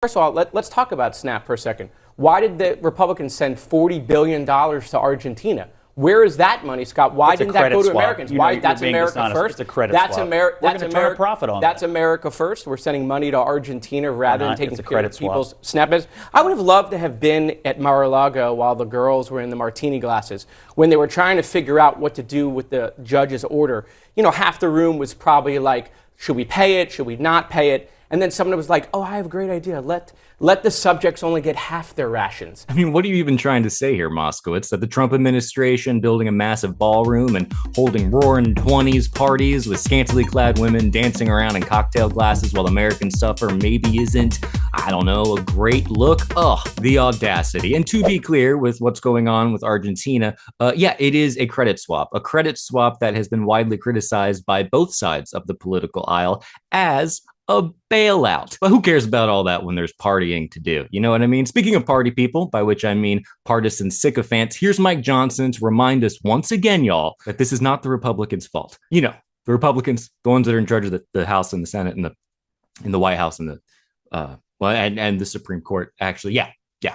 First of all, let's talk about SNAP for a second. Why did the Republicans send $40 billion to Argentina? Where is that money, Scott? Why didn't that go to Americans? Why? That's America first. It's a credit that's swap. America. That's America. Profit on that's that. America first. We're sending money to Argentina rather than taking care of people's SNAP business. I would have loved to have been at Mar-a-Lago while the girls were in the martini glasses when they were trying to figure out what to do with the judge's order. You know, half the room was probably like, should we pay it? Should we not pay it? And then someone was like, oh, I have a great idea. Let the subjects only get half their rations. I mean, what are you even trying to say here, Moskowitz? That the Trump administration building a massive ballroom and holding roaring 20s parties with scantily clad women dancing around in cocktail glasses while Americans suffer maybe isn't, I don't know, a great look? Ugh, the audacity. And to be clear with what's going on with Argentina, yeah, it is a credit swap that has been widely criticized by both sides of the political aisle as a bailout. But who cares about all that when there's partying to do? You know what I mean? Speaking of party people, by which I mean partisan sycophants, here's Mike Johnson to remind us once again, y'all, that this is not the Republicans' fault. You know, the Republicans, the ones that are in charge of the House and the Senate and the White House and and the Supreme Court, actually, yeah,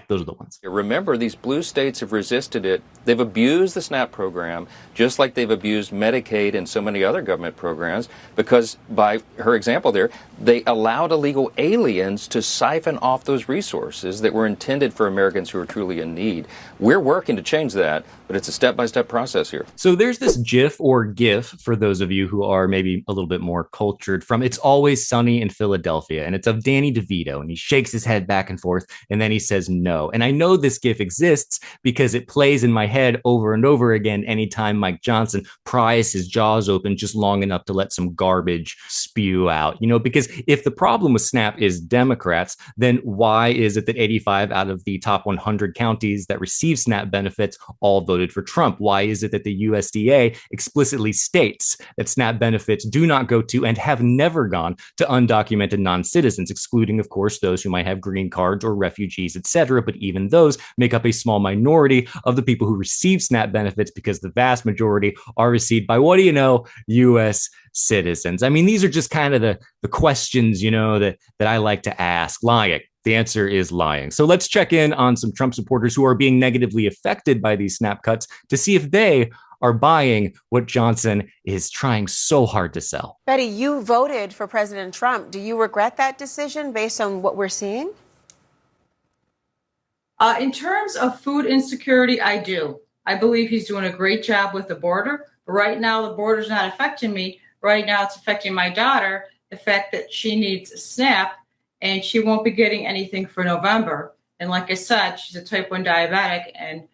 those are the ones. Remember, these blue states have resisted it. They've abused the SNAP program, just like they've abused Medicaid and so many other government programs, because by her example there, they allowed illegal aliens to siphon off those resources that were intended for Americans who are truly in need. We're working to change that, but it's a step-by-step process here. So there's this GIF or GIF, for those of you who are maybe a little bit more cultured, from It's Always Sunny in Philadelphia, and it's of Danny DeVito, and he shakes his head back and forth, and then he says no. And I know this GIF exists because it plays in my head over and over again anytime Mike Johnson pries his jaws open just long enough to let some garbage spew out. You know, because if the problem with SNAP is Democrats, then why is it that 85 out of the top 100 counties that receive SNAP benefits all voted for Trump? Why is it that the USDA explicitly states that SNAP benefits do not go to and have never gone to undocumented non-citizens, excluding, of course, those who might have green cards or refugees, etc.? But even those make up a small minority of the people who receive SNAP benefits, because the vast majority are received by, what do you know, U.S. citizens. I mean, these are just kind of the questions, you know, that I like to ask. Lying. The answer is lying. So let's check in on some Trump supporters who are being negatively affected by these SNAP cuts to see if they are buying what Johnson is trying so hard to sell. Betty, you voted for President Trump. Do you regret that decision based on what we're seeing? In terms of food insecurity, I do. I believe he's doing a great job with the border. But right now, the border's not affecting me. Right now, it's affecting my daughter, the fact that she needs a SNAP and she won't be getting anything for November. And like I said, she's a type 1 diabetic, and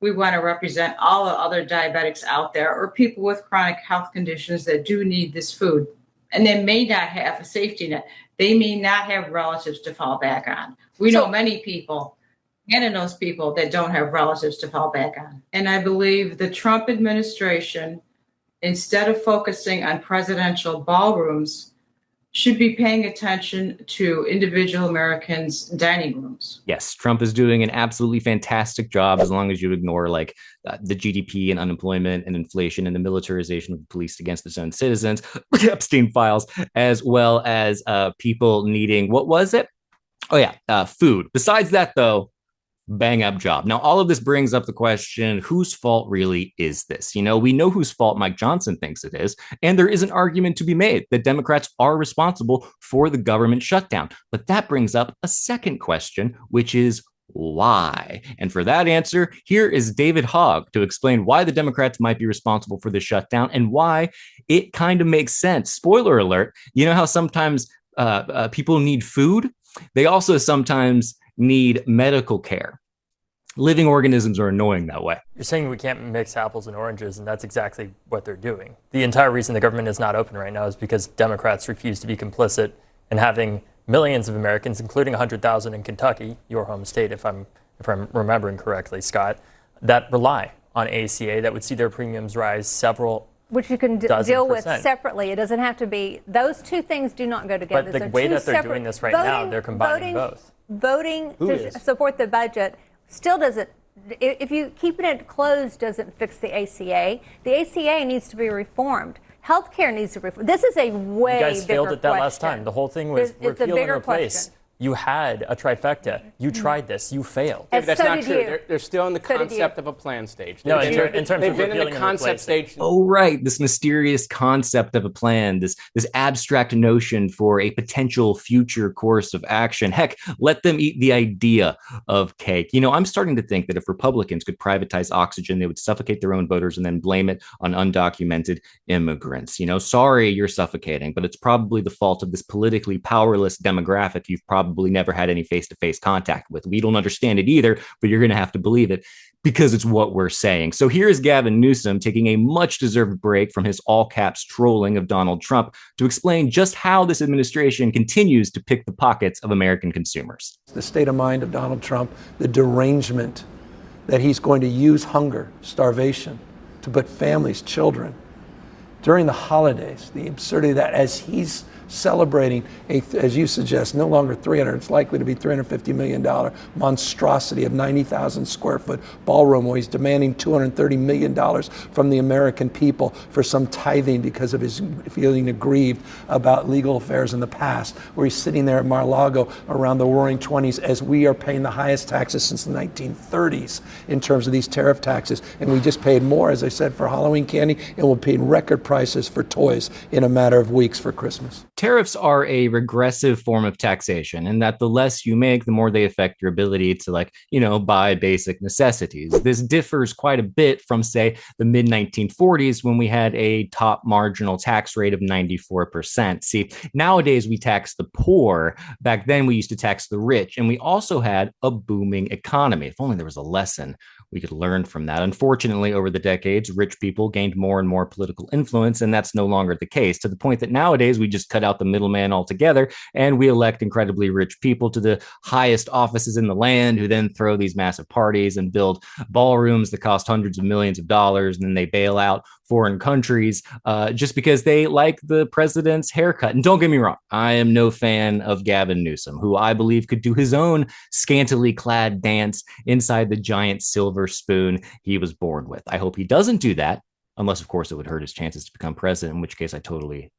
we want to represent all the other diabetics out there or people with chronic health conditions that do need this food. And they may not have a safety net. They may not have relatives to fall back on. We know many people, and those people that don't have relatives to fall back on. And I believe the Trump administration, instead of focusing on presidential ballrooms, should be paying attention to individual Americans' dining rooms. Yes, Trump is doing an absolutely fantastic job, as long as you ignore the GDP and unemployment and inflation and the militarization of the police against its own citizens, Epstein files, as well as people needing, what was it? Oh yeah, food. Besides that, though, bang up job. Now, all of this brings up the question, whose fault really is this? You know, we know whose fault Mike Johnson thinks it is, and there is an argument to be made that Democrats are responsible for the government shutdown. But that brings up a second question, which is why? And for that answer, here is David Hogg to explain why the Democrats might be responsible for the shutdown and why it kind of makes sense. Spoiler alert, you know how sometimes people need food? They also sometimes need medical care. Living organisms are annoying that way. You're saying we can't mix apples and oranges, and that's exactly what they're doing. The entire reason the government is not open right now is because Democrats refuse to be complicit in having millions of Americans, including 100,000 in Kentucky, your home state, if I'm remembering correctly, Scott, that rely on ACA, that would see their premiums rise several which you can deal with separately. It doesn't have to be, those two things do not go together. But the way that they're doing this right now, they're combining both. Voting to support the budget still doesn't, if you keeping it closed doesn't fix the ACA. The ACA needs to be reformed. Healthcare needs to be reformed. This is a way bigger question. You guys failed at that last time. The whole thing was repeal and replace. You had a trifecta. You tried this. You failed. And That's so not did true. you. They're still in the So did you. concept of a plan stage. No, They've in terms they've of been in repealing the and concept replacing. stage. Oh, right. This mysterious concept of a plan, this abstract notion for a potential future course of action. Heck, let them eat the idea of cake. You know, I'm starting to think that if Republicans could privatize oxygen, they would suffocate their own voters and then blame it on undocumented immigrants. You know, sorry you're suffocating, but it's probably the fault of this politically powerless demographic you've probably never had any face-to-face contact with. We don't understand it either, but you're going to have to believe it because it's what we're saying. So here is Gavin Newsom taking a much-deserved break from his all-caps trolling of Donald Trump to explain just how this administration continues to pick the pockets of American consumers. The state of mind of Donald Trump, the derangement that he's going to use hunger, starvation, to put families, children, during the holidays, the absurdity of that as he's celebrating as you suggest, no longer it's likely to be $350 million monstrosity of 90,000 square foot ballroom where he's demanding $230 million from the American people for some tithing because of his feeling aggrieved about legal affairs in the past, where he's sitting there at Mar-a-Lago around the roaring 20s as we are paying the highest taxes since the 1930s in terms of these tariff taxes. And we just paid more, as I said, for Halloween candy, and we'll pay record prices for toys in a matter of weeks for Christmas. Tariffs are a regressive form of taxation, and that the less you make, the more they affect your ability to, buy basic necessities. This differs quite a bit from, say, the mid-1940s when we had a top marginal tax rate of 94%. See, nowadays we tax the poor. Back then we used to tax the rich, and we also had a booming economy. If only there was a lesson we could learn from that. Unfortunately, over the decades, rich people gained more and more political influence, and that's no longer the case, to the point that nowadays we just cut out the middleman altogether and we elect incredibly rich people to the highest offices in the land who then throw these massive parties and build ballrooms that cost hundreds of millions of dollars, and then they bail out foreign countries just because they like the president's haircut. And don't get me wrong, I am no fan of Gavin Newsom, who I believe could do his own scantily clad dance inside the giant silver spoon he was born with. I hope he doesn't do that, unless, of course, it would hurt his chances to become president, in which case I totally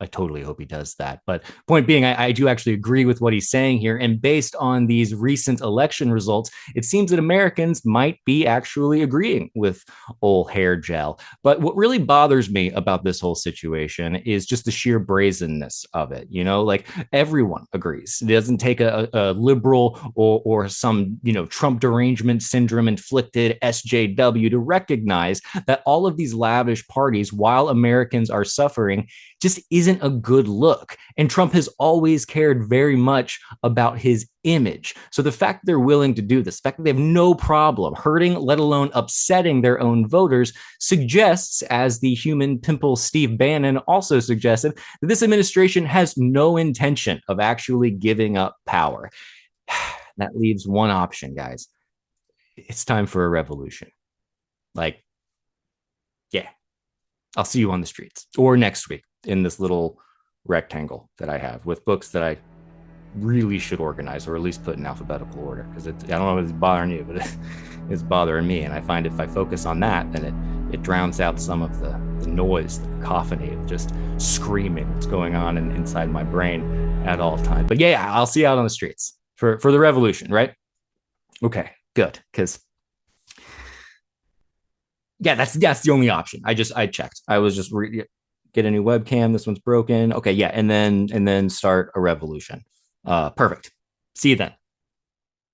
hope he does that. But point being, I do actually agree with what he's saying here. And based on these recent election results, it seems that Americans might be actually agreeing with old hair gel. But what really bothers me about this whole situation is just the sheer brazenness of it. Everyone agrees. It doesn't take a liberal or some, Trump derangement syndrome inflicted SJW to recognize that all of these lavish parties while Americans are suffering just isn't a good look. And Trump has always cared very much about his image. So the fact that they're willing to do this, the fact that they have no problem hurting, let alone upsetting their own voters, suggests, as the human pimple Steve Bannon also suggested, that this administration has no intention of actually giving up power. That leaves one option, guys. It's time for a revolution. I'll see you on the streets or next week in this little rectangle that I have with books that I really should organize, or at least put in alphabetical order, because I don't know if it's bothering you, but it's bothering me. And I find if I focus on that, then it drowns out some of the noise, the cacophony of just screaming that's going on inside my brain at all times. But yeah, I'll see you out on the streets for the revolution, right? Okay, good, because yeah, that's the only option. I checked. I was just get a new webcam. This one's broken. Okay, yeah, and then start a revolution. Perfect. See you then.